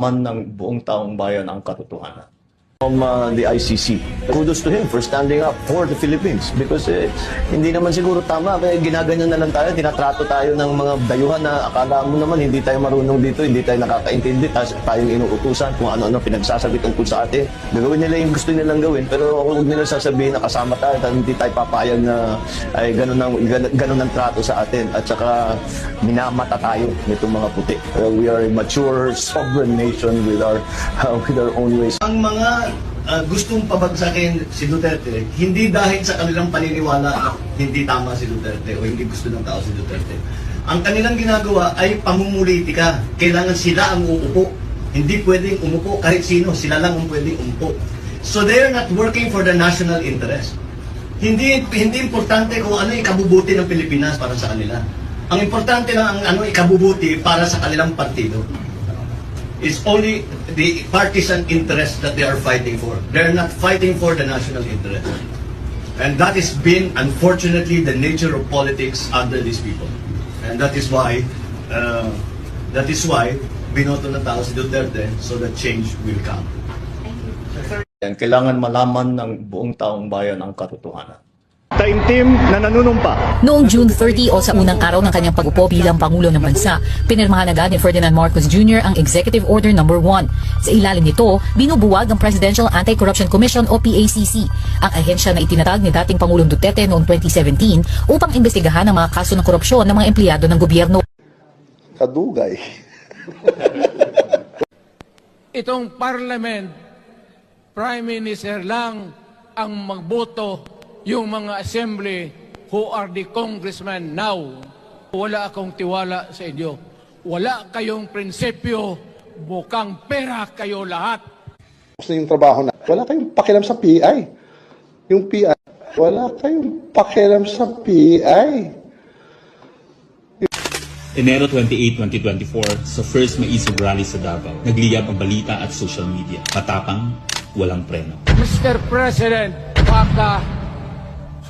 man ng buong taong bayan ang katotohanan. From the ICC. Kudos to him for standing up for the Philippines because hindi naman siguro tama. Ginaganyan na lang tayo, tinatrato tayo ng mga dayuhan na akala mo naman hindi tayo marunong dito, hindi tayo nakakaintindi, tayong inuutusan kung ano-ano pinagsasabi tungkol sa atin. Gagawin nila yung gusto nilang gawin pero huwag nila sasabihin na kasama tayo at hindi tayo papayag na ay ganun ang trato sa atin at saka minamata tayo nitong mga puti. We are a mature, sovereign nation with our own ways. Ang mga gustong pabagsakin si Duterte, hindi dahil sa kanilang paniniwala na hindi tama si Duterte o hindi gusto ng tao si Duterte. Ang kanilang ginagawa ay pamumulitika. Kailangan sila ang uupo. Hindi pwedeng umupo kahit sino. Sila lang ang pwedeng umupo. So they are not working for the national interest. Hindi importante kung ano ikabubuti ng Pilipinas para sa kanila. Ang importante lang ang ano ikabubuti para sa kanilang partido. It's only the partisan interest that they are fighting for. They're not fighting for the national interest. And that has been, unfortunately, the nature of politics under these people. And that is why binoto ng tao si Duterte so that change will come. Kailangan malaman ng buong taong bayan ang katotohanan. Taimtim na nanunumpa. Noong June 30 o sa unang araw ng kanyang pag-upo bilang Pangulo ng Bansa, pinirmahan agad ni Ferdinand Marcos Jr. ang Executive Order No. 1. Sa ilalim nito, binubuwag ang Presidential Anti-Corruption Commission o PACC, ang ahensya na itinatag ni dating Pangulong Duterte noong 2017 upang imbestigahan ang mga kaso ng korupsyon ng mga empleyado ng gobyerno. Kadugay. Itong Parliament, Prime Minister lang ang magboto, yung mga assembly who are the congressmen now. Wala akong tiwala sa inyo. Wala kayong prinsipyo, bukang pera kayo lahat. Gusto yung trabaho na. Wala kayong pakialam sa PI. Yung PI. Wala kayong pakialam sa PI. Enero 28, 2024, sa first maisog rally sa Davao, nagliyab ang balita at social media. Matapang, walang preno. Mr. President, baka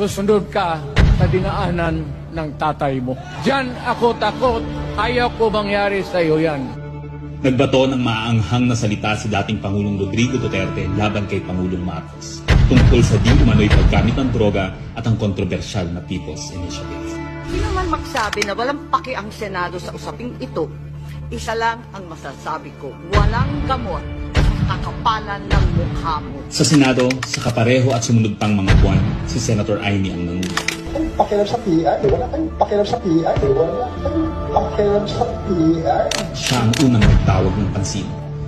susunod ka sa dinaanan ng tatay mo. Diyan ako takot. Ayaw ko mangyari sa iyo yan. Nagbato ng maaanghang na salita si dating Pangulong Rodrigo Duterte laban kay Pangulong Marcos tungkol sa di umano'y paggamit ng droga at ang kontrobersyal na People's Initiative. Sino man magsabi na walang paki ang Senado sa usaping ito, isa lang ang masasabi ko, walang gamot sa kakapalan ng mukha mo. Sa Senado, sa kapareho at sumunod pang mga buwan, si Senator Aimee ang nangulo. Kayong pakialam sa PI. Wala kayong pakialam sa PI. Wala kayong pakialam sa PI. Siya ang unang nagtawag ng pansin.